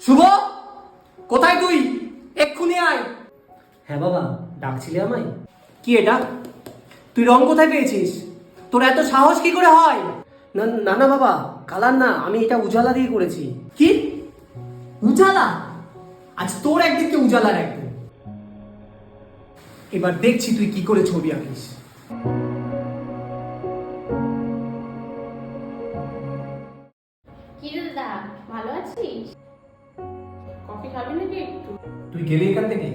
শুভ, কোথায় তুই? এক্ষুনি আয়। হ্যাঁ বাবা, ডাকছিলে আমায়? কি এটা? তুই রং কোথায় পেয়েছিস? তোর এত সাহস কি করে হয়? না না না বাবা, কালার না, আমি এটা উজালা দিয়ে করেছি। কি উজালা? আজ তোর একদিন কে উজালার একদিন। এবার দেখছি তুই কি করে ছবি আঁকিস। কি রে দাদা, ভালো আছিস? কফি খাবি নাকি একটু? তুই গেলি এখান থেকে?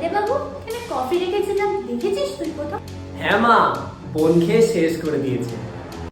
রে বাবু, এখানে কফি রেখেছিলাম, দেখেছিস তুই কোথাও? হ্যাঁ মা, বোন খেয়ে শেষ করে দিয়েছে।